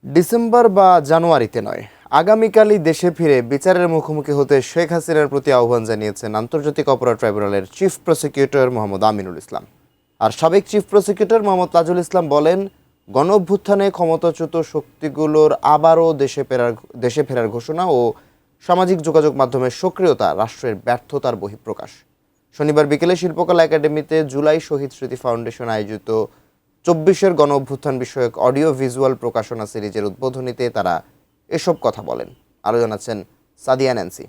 December বা জানুয়ারিতে নয়, আগামীকালই দেশে ফিরে বিচারের মুখোমুখি হতে শেখ হাসিনার প্রতি আহ্বান জানিয়েছেন আন্তর্জাতিক অপরাধ ট্রাইব্যুনালের চিফ প্রসিকিউটর মোহাম্মদ আমিনুল ইসলাম। আর সাবেক চিফ প্রসিকিউটর মোহাম্মদ তাজুল ইসলাম বলেন, গণঅভ্যুত্থানে ক্ষমতাচ্যুত শক্তিগুলোর আবারও দেশে ফেরার ঘোষণা ও সামাজিক যোগাযোগ মাধ্যমের সক্রিয়তা রাষ্ট্রের ব্যর্থতার বহিঃপ্রকাশ। শনিবার বিকেলে শিল্পকলা একাডেমিতে জুলাই শহীদ স্মৃতি ফাউন্ডেশন আয়োজিত ২৪-এর গণঅভ্যুত্থান বিষয়ক অডিও ভিজুয়াল প্রকাশনা সিরিজের উদ্বোধনীতে তারা এসব কথা বলেন। আরও জানাচ্ছেন সাদিয়া ন্যান্সি।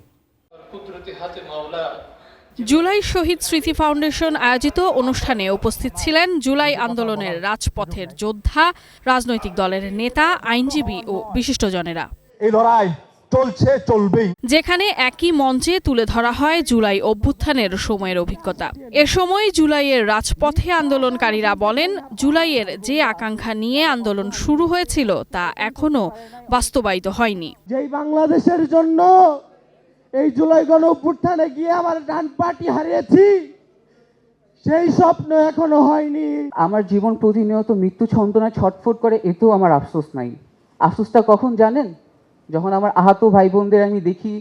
জুলাই শহীদ স্মৃতি ফাউন্ডেশন আয়োজিত অনুষ্ঠানে উপস্থিত ছিলেন জুলাই আন্দোলনের রাজপথের যোদ্ধা, রাজনৈতিক দলের নেতা, আইনজীবী ও বিশিষ্টজনেরা। এই লড়াই চলছে, চলবেই। যেখানে একই মঞ্চে তুলে ধরা হয় জুলাই অভ্যুত্থানের সময়ের অভিজ্ঞতা। এ সময় জুলাইয়ের রাজপথে আন্দোলনকারীরা বলেন, জুলাইয়ের যে আকাঙ্ক্ষা নিয়ে আন্দোলন শুরু হয়েছিল তা এখনো বাস্তবায়িত হয়নি। যেই বাংলাদেশের জন্য এই জুলাই গণঅভ্যুত্থানে গিয়ে আমার ডান পাটি হারিয়েছি, সেই স্বপ্ন এখনো হয়নি। আমার জীবন প্রতিনিয়ত মৃত্যু ছন্দনায় ছটফট করে, এতেও আমার আফসোস নাই। আফসোসটা কখন জানেন? যখন আমার আহত ভাই বোনদের আমি দেখি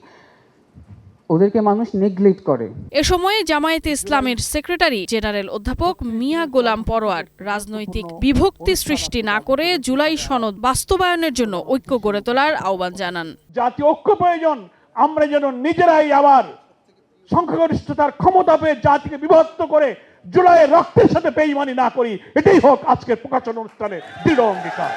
ওদেরকে মানুষ নেগলেক্ট করে। এ সময়ে জামায়াতে ইসলামের সেক্রেটারি জেনারেল অধ্যাপক মিয়া গোলাম পরোয়ার রাজনৈতিক বিভক্তি সৃষ্টি না করে জুলাই সনদ বাস্তবায়নের জন্য ঐক্য গড়ে তোলার আহ্বান জানান। জাতীয় ঐক্য প্রয়োজন। আমরা যেন নিজেরাই আবার সংখ্যাগরিষ্ঠতার ক্ষমতা পেয়ে জাতিকে বিভক্ত করে জুলাইয়ের রক্তের সাথে বেইমানি না করি, এটাই হোক আজকের প্রকাশন অনুষ্ঠানে দৃঢ় অঙ্গীকার।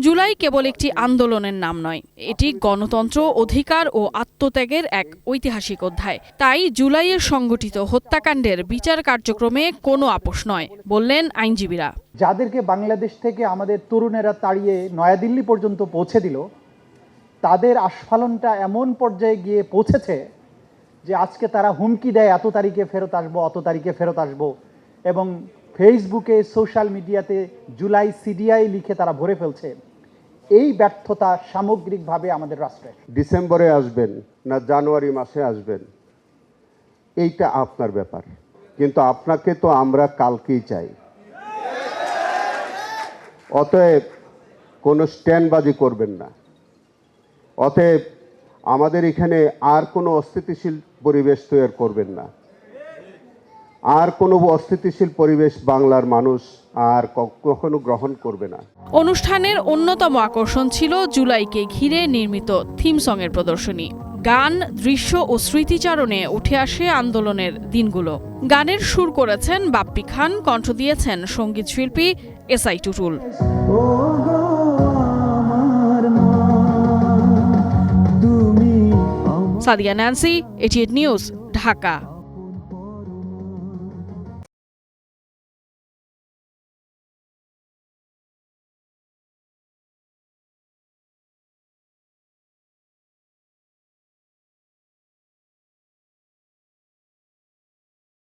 জুলাই কেবল একটি আন্দোলনের নাম নয়, এটি গণতন্ত্র, অধিকার ও আত্মত্যাগের এক ঐতিহাসিক অধ্যায়। তাই জুলাইয়ের সংগঠিত হত্যাকাণ্ডের বিচার কার্যক্রমে কোনো আপোষ নয়, বললেন আইনজীবীরা। যাদেরকে বাংলাদেশ থেকে আমাদের তরুণেরা তাড়িয়ে নয়াদিল্লি পর্যন্ত পৌঁছে দিল, তাদের আস্ফালনটা এমন পর্যায়ে গিয়ে পৌঁছেছে যে আজকে তারা হুমকি দেয়, এত তারিখে ফেরত আসবো, অত তারিখে ফেরত আসবো, এবং ফেসবুকে, সোশ্যাল মিডিয়াতে জুলাই সিডিআই লিখে তারা ভরে ফেলছে। এই ব্যর্থতা সামগ্রিকভাবে আমাদের রাষ্ট্রে। ডিসেম্বরে আসবেন না জানুয়ারি মাসে আসবেন, এইটা আপনার ব্যাপার, কিন্তু আপনাকে তো আমরা কালকেই চাই। অতএব কোনো স্ট্যান্ডবাজি করবেন না। অতএব আমাদের এখানে আর কোনো অস্থিতিশীল পরিবেশ তৈরি করবেন না। আর কোনো অস্থিতিশীল পরিবেশ বাংলার মানুষ আর কখনো গ্রহণ করবে না। অনুষ্ঠানের অন্যতম আকর্ষণ ছিল জুলাইকে ঘিরে নির্মিত থিম সঙের প্রদর্শনী। গান, দৃশ্য ও স্মৃতিচারণে উঠে আসে আন্দোলনের দিনগুলো। গানের সুর করেছেন বাপ্পি খান, কণ্ঠ দিয়েছেন সঙ্গীত শিল্পী SI Tutul. Sadia Nancy, ATN news, Dhaka.